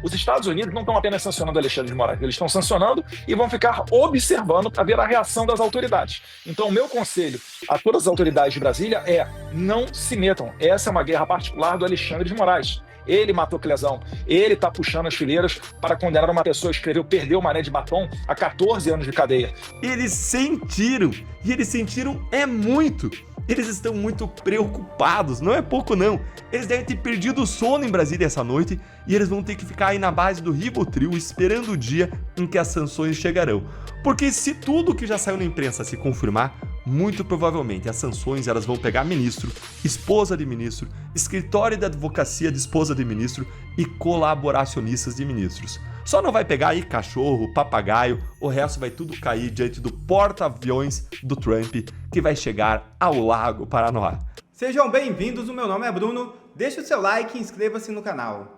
Os Estados Unidos não estão apenas sancionando Alexandre de Moraes, eles estão sancionando e vão ficar observando para ver a reação das autoridades. Então, o meu conselho a todas as autoridades de Brasília é: não se metam. Essa é uma guerra particular do Alexandre de Moraes. Ele matou Clezão, ele está puxando as fileiras para condenar uma pessoa que escreveu Perdeu o Mané de Batom a 14 anos de cadeia. Eles sentiram, e eles sentiram é muito. Eles estão muito preocupados, não é pouco não. Eles devem ter perdido o sono em Brasília essa noite e eles vão ter que ficar aí na base do Rivotril esperando o dia em que as sanções chegarão. Porque se tudo que já saiu na imprensa se confirmar, muito provavelmente as sanções elas vão pegar ministro, esposa de ministro, escritório de advocacia de esposa de ministro e colaboracionistas de ministros. Só não vai pegar aí cachorro, papagaio, o resto vai tudo cair diante do porta-aviões do Trump que vai chegar ao Lago Paranoá. Sejam bem-vindos, o meu nome é Bruno, deixe o seu like e inscreva-se no canal.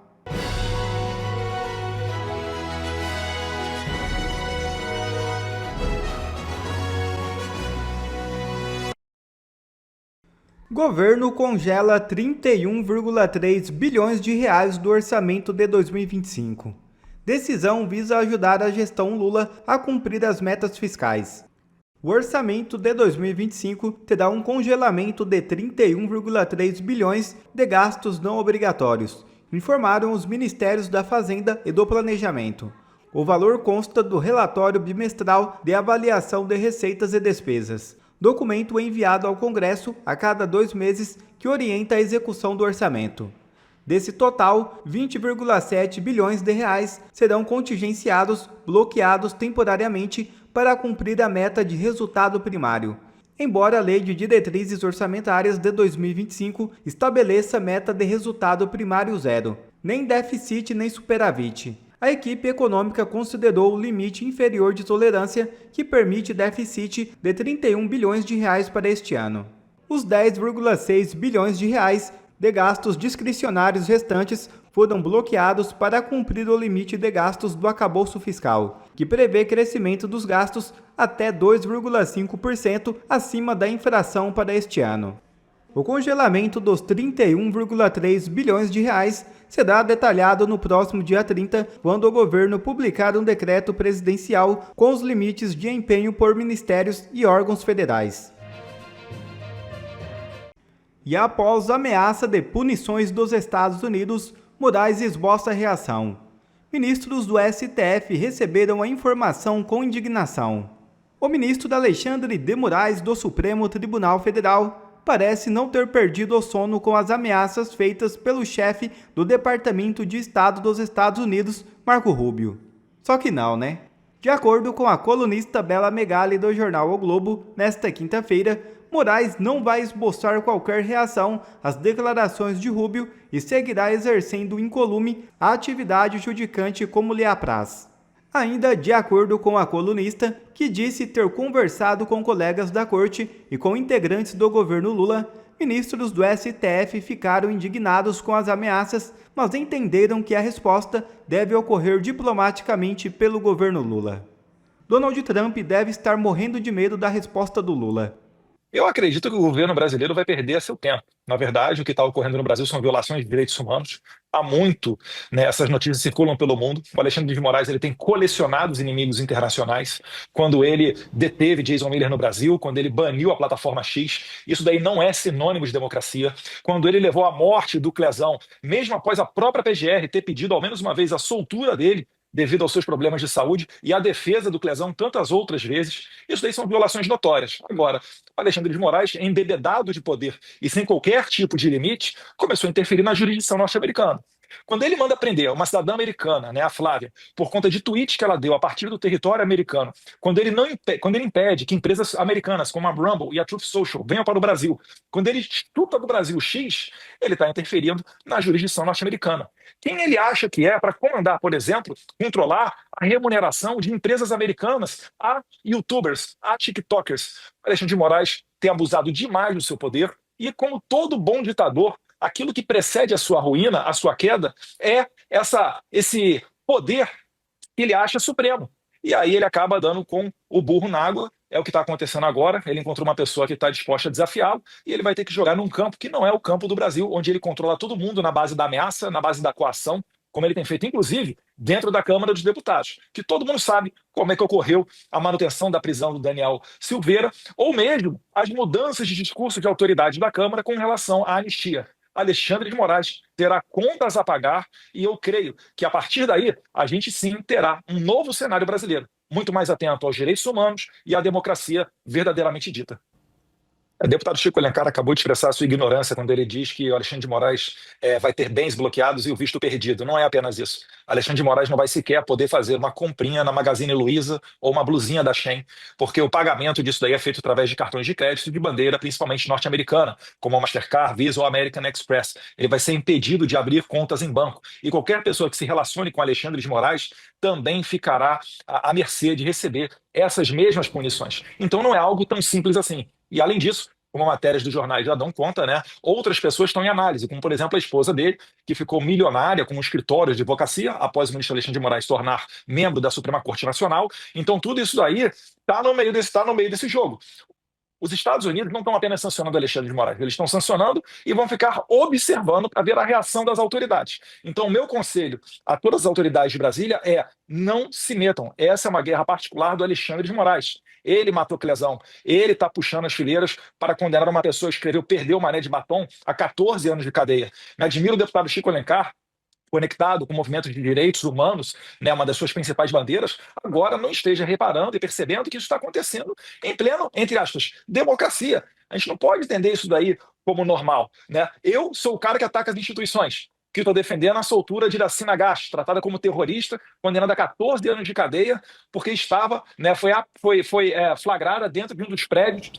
Governo congela 31,3 bilhões de reais do orçamento de 2025. Decisão visa ajudar a gestão Lula a cumprir as metas fiscais. O orçamento de 2025 terá um congelamento de 31,3 bilhões de gastos não obrigatórios, informaram os Ministérios da Fazenda e do Planejamento. O valor consta do relatório bimestral de avaliação de receitas e despesas, documento enviado ao Congresso a cada 2 meses que orienta a execução do orçamento. Desse total, 20,7 bilhões de reais serão contingenciados, bloqueados temporariamente para cumprir a meta de resultado primário. Embora a Lei de Diretrizes Orçamentárias de 2025 estabeleça meta de resultado primário zero, nem déficit nem superávit, a equipe econômica considerou o limite inferior de tolerância que permite déficit de 31 bilhões de reais para este ano. Os 10,6 bilhões de reais de gastos discricionários restantes foram bloqueados para cumprir o limite de gastos do arcabouço fiscal, que prevê crescimento dos gastos até 2,5% acima da inflação para este ano. O congelamento dos 31,3 bilhões de reais será detalhado no próximo dia 30, quando o governo publicar um decreto presidencial com os limites de empenho por ministérios e órgãos federais. E após ameaça de punições dos Estados Unidos, Moraes esboça reação. Ministros do STF receberam a informação com indignação. O ministro Alexandre de Moraes do Supremo Tribunal Federal parece não ter perdido o sono com as ameaças feitas pelo chefe do Departamento de Estado dos Estados Unidos, Marco Rubio. Só que não, né? De acordo com a colunista Bela Megali do jornal O Globo, nesta quinta-feira, Moraes não vai esboçar qualquer reação às declarações de Rubio e seguirá exercendo incolume a atividade judicante como lhe apraz. Ainda de acordo com a colunista, que disse ter conversado com colegas da corte e com integrantes do governo Lula, ministros do STF ficaram indignados com as ameaças, mas entenderam que a resposta deve ocorrer diplomaticamente pelo governo Lula. Donald Trump deve estar morrendo de medo da resposta do Lula. Eu acredito que o governo brasileiro vai perder seu tempo. Na verdade, o que está ocorrendo no Brasil são violações de direitos humanos. Há muito, né, essas notícias circulam pelo mundo. O Alexandre de Moraes ele tem colecionado os inimigos internacionais. Quando ele deteve Jason Miller no Brasil, quando ele baniu a plataforma X, isso daí não é sinônimo de democracia. Quando ele levou à morte do Clezão, mesmo após a própria PGR ter pedido ao menos uma vez a soltura dele, devido aos seus problemas de saúde, e a defesa do Clezão tantas outras vezes, isso daí são violações notórias. Agora, o Alexandre de Moraes, embebedado de poder e sem qualquer tipo de limite, começou a interferir na jurisdição norte-americana. Quando ele manda prender uma cidadã americana, né, a Flávia, por conta de tweets que ela deu a partir do território americano, quando ele impede que empresas americanas como a Rumble e a Truth Social venham para o Brasil, quando ele chuta do Brasil X, ele está interferindo na jurisdição norte-americana. Quem ele acha que é para comandar, por exemplo, controlar a remuneração de empresas americanas a YouTubers, a TikTokers? Alexandre de Moraes tem abusado demais do seu poder e, como todo bom ditador, aquilo que precede a sua ruína, a sua queda, é esse poder que ele acha supremo. E aí ele acaba dando com o burro na água. É o que está acontecendo agora. Ele encontrou uma pessoa que está disposta a desafiá-lo e ele vai ter que jogar num campo que não é o campo do Brasil, onde ele controla todo mundo na base da ameaça, na base da coação, como ele tem feito, inclusive, dentro da Câmara dos Deputados, que todo mundo sabe como é que ocorreu a manutenção da prisão do Daniel Silveira, ou mesmo as mudanças de discurso de autoridade da Câmara com relação à anistia. Alexandre de Moraes terá contas a pagar e eu creio que, a partir daí, a gente sim terá um novo cenário brasileiro, muito mais atento aos direitos humanos e à democracia verdadeiramente dita. O deputado Chico Alencar acabou de expressar a sua ignorância quando ele diz que o Alexandre de Moraes vai ter bens bloqueados e o visto perdido. Não é apenas isso. Alexandre de Moraes não vai sequer poder fazer uma comprinha na Magazine Luiza ou uma blusinha da Shein, porque o pagamento disso daí é feito através de cartões de crédito de bandeira, principalmente norte-americana, como a Mastercard, Visa ou American Express. Ele vai ser impedido de abrir contas em banco. E qualquer pessoa que se relacione com Alexandre de Moraes também ficará à mercê de receber essas mesmas punições. Então não é algo tão simples assim. E, além disso, como matérias dos jornais já dão conta, né, outras pessoas estão em análise, como, por exemplo, a esposa dele, que ficou milionária com um escritório de advocacia após o ministro Alexandre de Moraes se tornar membro da Suprema Corte Nacional. Então, tudo isso daí está no meio desse jogo. Os Estados Unidos não estão apenas sancionando Alexandre de Moraes, eles estão sancionando e vão ficar observando para ver a reação das autoridades. Então, o meu conselho a todas as autoridades de Brasília é: não se metam. Essa é uma guerra particular do Alexandre de Moraes. Ele matou Clesão, ele está puxando as fileiras para condenar uma pessoa que escreveu Perdeu o Mané de Batom a 14 anos de cadeia. Me admiro o deputado Chico Alencar, conectado com movimentos de direitos humanos, né, uma das suas principais bandeiras, agora não esteja reparando e percebendo que isso está acontecendo em pleno, entre aspas, democracia. A gente não pode entender isso daí como normal, né? Eu sou o cara que ataca as instituições, que estou defendendo a soltura de Iracina Gás, tratada como terrorista, condenada a 14 anos de cadeia, porque estava, né, foi flagrada dentro de um dos prédios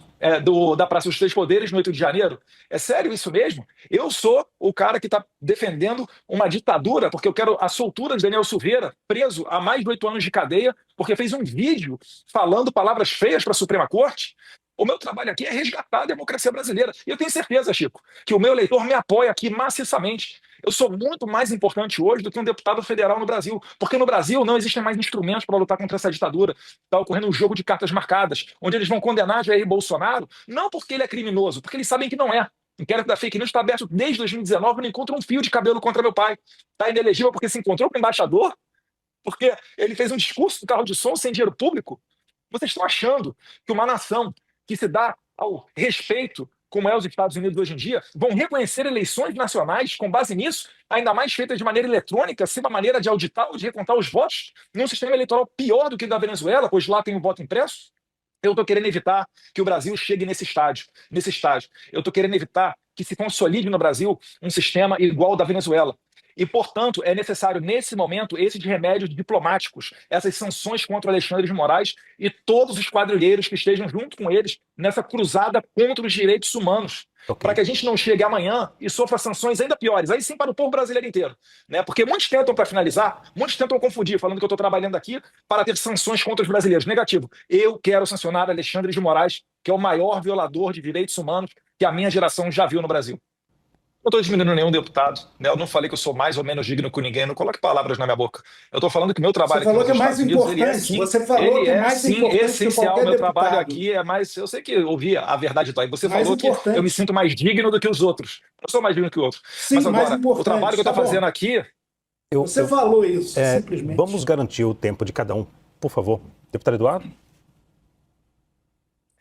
da Praça dos Três Poderes, no 8 de janeiro. É sério isso mesmo? Eu sou o cara que está defendendo uma ditadura, porque eu quero a soltura de Daniel Silveira, preso há mais de 8 anos de cadeia, porque fez um vídeo falando palavras feias para a Suprema Corte. O meu trabalho aqui é resgatar a democracia brasileira. E eu tenho certeza, Chico, que o meu eleitor me apoia aqui maciçamente. Eu sou muito mais importante hoje do que um deputado federal no Brasil, porque no Brasil não existem mais instrumentos para lutar contra essa ditadura. Está ocorrendo um jogo de cartas marcadas, onde eles vão condenar Jair Bolsonaro, não porque ele é criminoso, porque eles sabem que não é. O inquérito da fake news está aberto desde 2019, não encontra um fio de cabelo contra meu pai. Está inelegível porque se encontrou com o embaixador, porque ele fez um discurso do carro de som sem dinheiro público. Vocês estão achando que uma nação que se dá ao respeito, como é os Estados Unidos hoje em dia, vão reconhecer eleições nacionais com base nisso, ainda mais feitas de maneira eletrônica, sem uma maneira de auditar ou de recontar os votos, num sistema eleitoral pior do que o da Venezuela, pois lá tem o voto impresso? Eu estou querendo evitar que o Brasil chegue nesse estágio. Eu estou querendo evitar que se consolide no Brasil um sistema igual ao da Venezuela. E, portanto, é necessário, nesse momento, esses remédios diplomáticos, essas sanções contra o Alexandre de Moraes e todos os quadrilheiros que estejam junto com eles nessa cruzada contra os direitos humanos. Okay. Para que a gente não chegue amanhã e sofra sanções ainda piores, aí sim para o povo brasileiro inteiro. Né? Porque muitos tentam, para finalizar, muitos tentam confundir, falando que eu estou trabalhando aqui para ter sanções contra os brasileiros. Negativo. Eu quero sancionar Alexandre de Moraes, que é o maior violador de direitos humanos que a minha geração já viu no Brasil. Não estou diminuindo nenhum deputado, né? Eu não falei que eu sou mais ou menos digno que ninguém, não coloque palavras na minha boca. Eu estou falando que o meu trabalho... Você falou que é mais importante, você falou que é mais importante essencial, o meu trabalho aqui é mais... Eu sei que eu ouvi a verdade, tá? E você falou que eu me sinto mais digno do que os outros. Eu sou mais digno que o outro. Sim, mas agora, o trabalho que eu estou fazendo aqui... Você falou isso, simplesmente. Vamos garantir o tempo de cada um, por favor. Deputado Eduardo?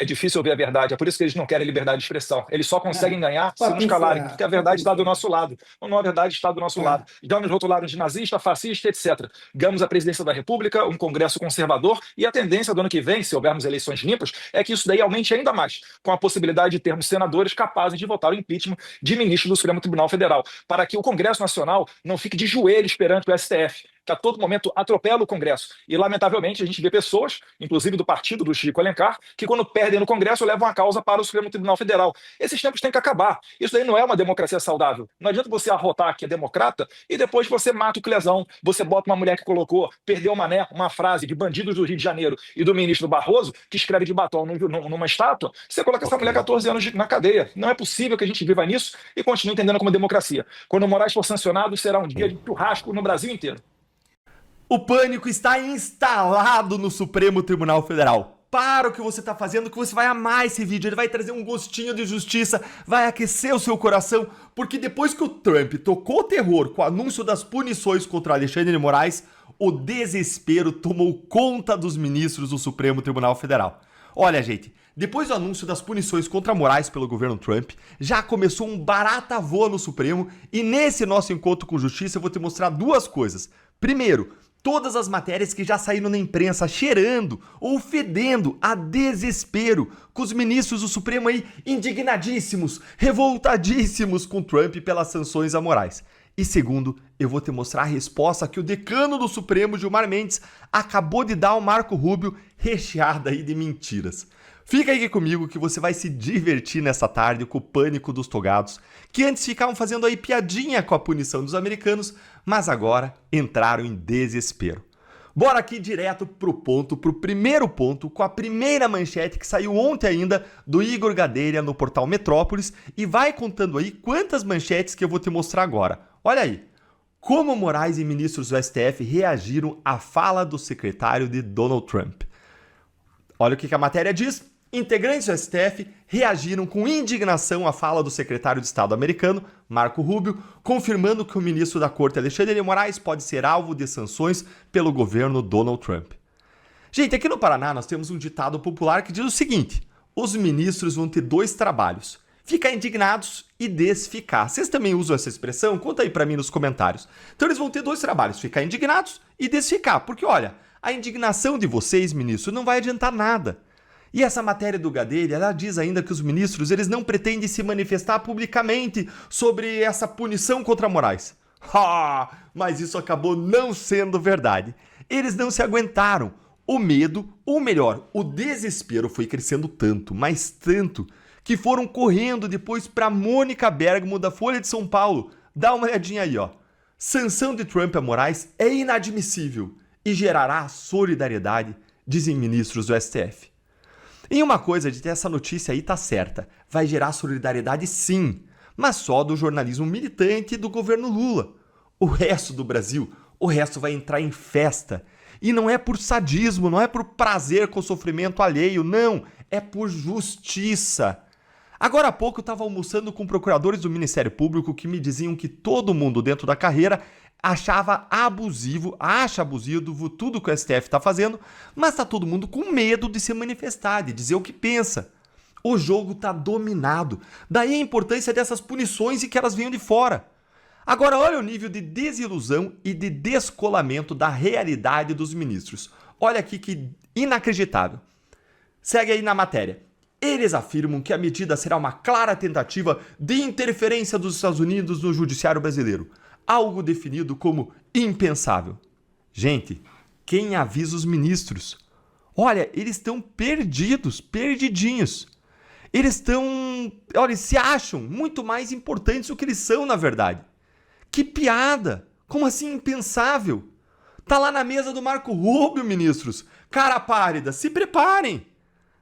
É difícil ouvir a verdade, é por isso que eles não querem liberdade de expressão. Eles só conseguem ganhar se nos calarem, porque a verdade está do nosso lado. Não, a verdade está do nosso lado. Já nos rotularam de nazista, fascista, etc. Ganhamos a presidência da República, um Congresso conservador, e a tendência do ano que vem, se houvermos eleições limpas, é que isso daí aumente ainda mais, com a possibilidade de termos senadores capazes de votar o impeachment de ministro do Supremo Tribunal Federal, para que o Congresso Nacional não fique de joelhos perante o STF, que a todo momento atropela o Congresso. E, lamentavelmente, a gente vê pessoas, inclusive do partido do Chico Alencar, que quando perdem no Congresso levam a causa para o Supremo Tribunal Federal. Esses tempos têm que acabar. Isso daí não é uma democracia saudável. Não adianta você arrotar que é democrata e depois você mata o Clesão, você bota uma mulher que colocou, perdeu o Mané, uma frase de bandidos do Rio de Janeiro e do ministro Barroso, que escreve de batom numa estátua, você coloca essa mulher 14 anos na cadeia. Não é possível que a gente viva nisso e continue entendendo como democracia. Quando o Moraes for sancionado, será um dia de churrasco no Brasil inteiro. O pânico está instalado no Supremo Tribunal Federal. para o que você tá fazendo, que você vai amar esse vídeo, ele vai trazer um gostinho de justiça, vai aquecer o seu coração, porque depois que o Trump tocou o terror com o anúncio das punições contra Alexandre de Moraes, o desespero tomou conta dos ministros do Supremo Tribunal Federal. Olha, gente, depois do anúncio das punições contra Moraes pelo governo Trump, já começou um barata voa no Supremo, e nesse nosso encontro com justiça eu vou te mostrar duas coisas. Primeiro, todas as matérias que já saíram na imprensa cheirando ou fedendo a desespero, com os ministros do Supremo aí indignadíssimos, revoltadíssimos com Trump pelas sanções a Moraes. E segundo, eu vou te mostrar a resposta que o decano do Supremo, Gilmar Mendes, acabou de dar ao Marco Rubio, recheada aí de mentiras. Fica aí comigo que você vai se divertir nessa tarde com o pânico dos togados, que antes ficavam fazendo aí piadinha com a punição dos americanos, mas agora entraram em desespero. Bora aqui direto pro primeiro ponto, com a primeira manchete que saiu ontem ainda do Igor Gadelha no portal Metrópolis, e vai contando aí quantas manchetes que eu vou te mostrar agora. Olha aí, como Moraes e ministros do STF reagiram à fala do secretário de Donald Trump. Olha o que a matéria diz. Integrantes do STF reagiram com indignação à fala do secretário de Estado americano, Marco Rubio, confirmando que o ministro da Corte, Alexandre de Moraes, pode ser alvo de sanções pelo governo Donald Trump. Gente, aqui no Paraná nós temos um ditado popular que diz o seguinte: os ministros vão ter dois trabalhos, ficar indignados e desficar. Vocês também usam essa expressão? Conta aí pra mim nos comentários. Então eles vão ter dois trabalhos, ficar indignados e desficar, porque olha, a indignação de vocês, ministros, não vai adiantar nada. E essa matéria do Gadelha, ela diz ainda que os ministros eles não pretendem se manifestar publicamente sobre essa punição contra Moraes. Mas isso acabou não sendo verdade. Eles não se aguentaram. O medo, ou melhor, o desespero foi crescendo tanto, mas tanto, que foram correndo depois para Mônica Bergamo da Folha de São Paulo. Dá uma olhadinha aí, ó. Sanção de Trump a Moraes é inadmissível e gerará solidariedade, dizem ministros do STF. E uma coisa de ter essa notícia aí tá certa, vai gerar solidariedade sim, mas só do jornalismo militante do governo Lula. O resto do Brasil, o resto vai entrar em festa. E não é por sadismo, não é por prazer com o sofrimento alheio, não, é por justiça. Agora há pouco eu estava almoçando com procuradores do Ministério Público que me diziam que todo mundo dentro da carreira acha abusivo tudo que o STF está fazendo, mas está todo mundo com medo de se manifestar, de dizer o que pensa. O jogo está dominado. Daí a importância dessas punições e que elas venham de fora. Agora olha o nível de desilusão e de descolamento da realidade dos ministros. Olha aqui que inacreditável. Segue aí na matéria. Eles afirmam que a medida será uma clara tentativa de interferência dos Estados Unidos no judiciário brasileiro. Algo definido como impensável. Gente, quem avisa os ministros? Olha, eles estão perdidos, perdidinhos. Eles se acham muito mais importantes do que eles são, na verdade. Que piada! Como assim impensável? Tá lá na mesa do Marco Rubio, ministros. Cara pálida, se preparem!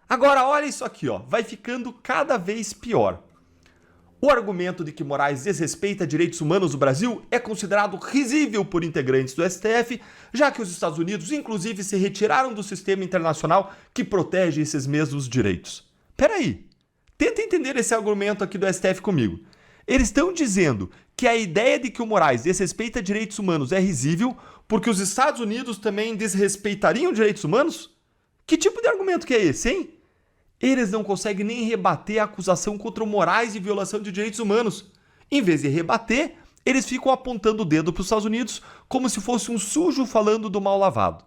Agora olha isso aqui, ó, vai ficando cada vez pior. O argumento de que Moraes desrespeita direitos humanos no Brasil é considerado risível por integrantes do STF, já que os Estados Unidos, inclusive, se retiraram do sistema internacional que protege esses mesmos direitos. Peraí, tenta entender esse argumento aqui do STF comigo. Eles estão dizendo que a ideia de que o Moraes desrespeita direitos humanos é risível porque os Estados Unidos também desrespeitariam direitos humanos? Que tipo de argumento que é esse, hein? Eles não conseguem nem rebater a acusação contra o Moraes de violação de direitos humanos. Em vez de rebater, eles ficam apontando o dedo para os Estados Unidos como se fosse um sujo falando do mal lavado.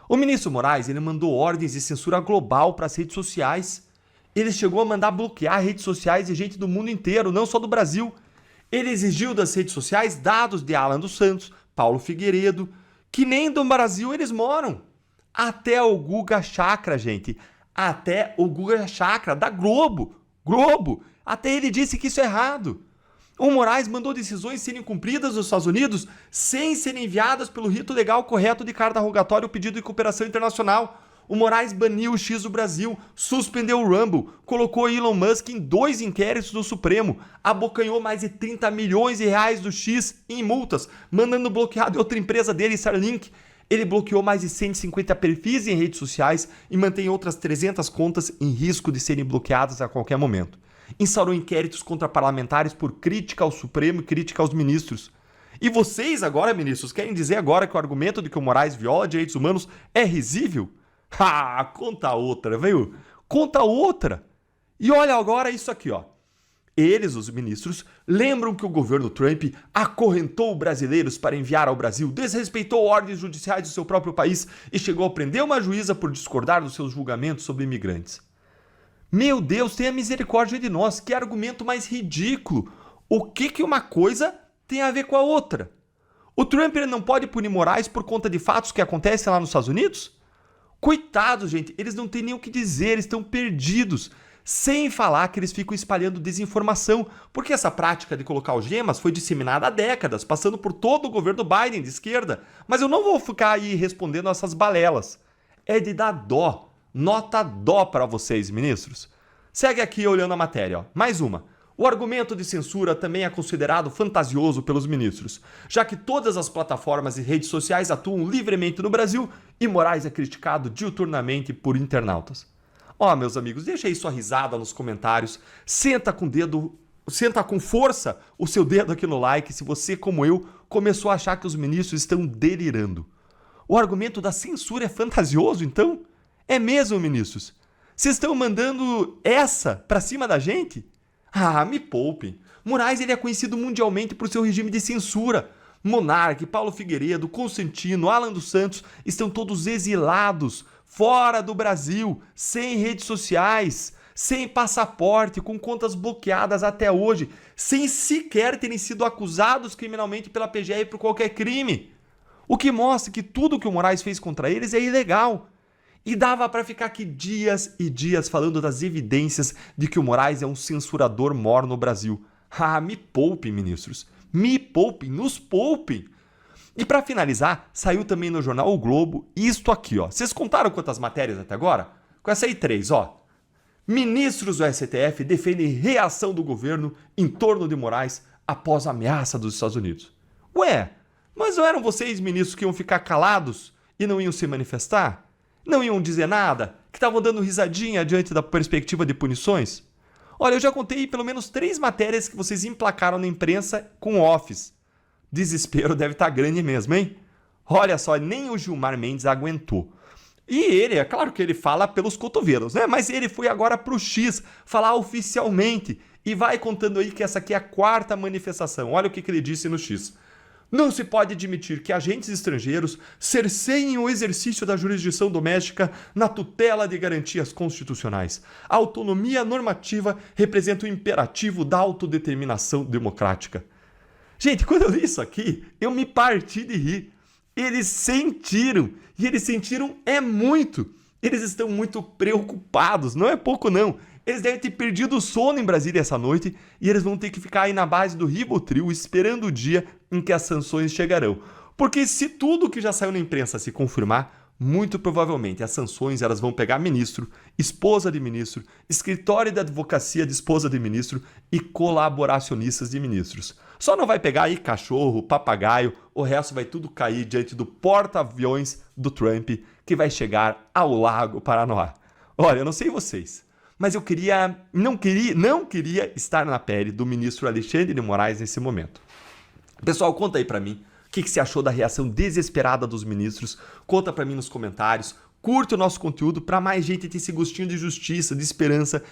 O ministro Moraes ele mandou ordens de censura global para as redes sociais. Ele chegou a mandar bloquear redes sociais de gente do mundo inteiro, não só do Brasil. Ele exigiu das redes sociais dados de Alan dos Santos, Paulo Figueiredo, que nem do Brasil eles moram. Até o Guga Chakra, gente. Até o Guga Chakra, da Globo. Até ele disse que isso é errado. O Moraes mandou decisões serem cumpridas nos Estados Unidos sem serem enviadas pelo rito legal correto de carta rogatória ou pedido de cooperação internacional. O Moraes baniu o X do Brasil, suspendeu o Rumble, colocou Elon Musk em 2 inquéritos do Supremo, abocanhou mais de 30 milhões de reais do X em multas, mandando bloquear de outra empresa dele, Starlink. Ele bloqueou mais de 150 perfis em redes sociais e mantém outras 300 contas em risco de serem bloqueadas a qualquer momento. Instaurou inquéritos contra parlamentares por crítica ao Supremo e crítica aos ministros. E vocês agora, ministros, querem dizer agora que o argumento de que o Moraes viola direitos humanos é risível? Ah, conta outra, viu? Conta outra. E olha agora isso aqui, ó. Eles, os ministros, lembram que o governo Trump acorrentou brasileiros para enviar ao Brasil, desrespeitou ordens judiciais do seu próprio país e chegou a prender uma juíza por discordar dos seus julgamentos sobre imigrantes. Meu Deus, tenha misericórdia de nós, que argumento mais ridículo. O que uma coisa tem a ver com a outra? O Trump ele não pode punir Moraes por conta de fatos que acontecem lá nos Estados Unidos? Coitados, gente, eles não têm nem o que dizer, eles estão perdidos. Sem falar que eles ficam espalhando desinformação, porque essa prática de colocar algemas foi disseminada há décadas, passando por todo o governo Biden de esquerda. Mas eu não vou ficar aí respondendo essas balelas. É de dar dó, nota dó para vocês, ministros. Segue aqui olhando a matéria, ó. Mais uma. O argumento de censura também é considerado fantasioso pelos ministros, já que todas as plataformas e redes sociais atuam livremente no Brasil e Moraes é criticado diuturnamente por internautas. Ó, meus amigos, deixa aí sua risada nos comentários, senta com força o seu dedo aqui no like se você, como eu, começou a achar que os ministros estão delirando. O argumento da censura é fantasioso, então? É mesmo, ministros? Vocês estão mandando essa pra cima da gente? Ah, me poupem. Moraes ele é conhecido mundialmente por seu regime de censura. Monark, Paulo Figueiredo, Constantino, Alan dos Santos estão todos exilados, fora do Brasil, sem redes sociais, sem passaporte, com contas bloqueadas até hoje, sem sequer terem sido acusados criminalmente pela PGR por qualquer crime. O que mostra que tudo que o Moraes fez contra eles é ilegal. E dava para ficar aqui dias e dias falando das evidências de que o Moraes é um censurador mor no Brasil. Ah, me poupem, ministros. Me poupem, nos poupem. E para finalizar, saiu também no jornal O Globo isto aqui, ó. Vocês contaram quantas matérias até agora? Com essa aí 3, ó. Ministros do STF defendem reação do governo em torno de Moraes após a ameaça dos Estados Unidos. Ué, mas não eram vocês, ministros, que iam ficar calados e não iam se manifestar? Não iam dizer nada? Que estavam dando risadinha diante da perspectiva de punições? Olha, eu já contei pelo menos 3 matérias que vocês emplacaram na imprensa com Office. Desespero deve estar grande mesmo, hein? Olha só, nem o Gilmar Mendes aguentou. E ele, é claro que ele fala pelos cotovelos, né? Mas ele foi agora pro X falar oficialmente e vai contando aí que essa aqui é a 4ª manifestação. Olha o que ele disse no X. Não se pode admitir que agentes estrangeiros cerceiem o exercício da jurisdição doméstica na tutela de garantias constitucionais. A autonomia normativa representa o imperativo da autodeterminação democrática. Gente, quando eu li isso aqui, eu me parti de rir. Eles sentiram, e eles sentiram é muito. Eles estão muito preocupados, não é pouco não. Eles devem ter perdido o sono em Brasília essa noite e eles vão ter que ficar aí na base do Rivotril esperando o dia em que as sanções chegarão. Porque se tudo que já saiu na imprensa se confirmar, muito provavelmente as sanções elas vão pegar ministro, esposa de ministro, escritório de advocacia de esposa de ministro e colaboracionistas de ministros. Só não vai pegar aí cachorro, papagaio, o resto vai tudo cair diante do porta-aviões do Trump que vai chegar ao Lago Paranoá. Olha, eu não sei vocês, mas eu não queria estar na pele do ministro Alexandre de Moraes nesse momento. Pessoal, conta aí pra mim o que você achou da reação desesperada dos ministros. Conta pra mim nos comentários. Curte o nosso conteúdo para mais gente ter esse gostinho de justiça, de esperança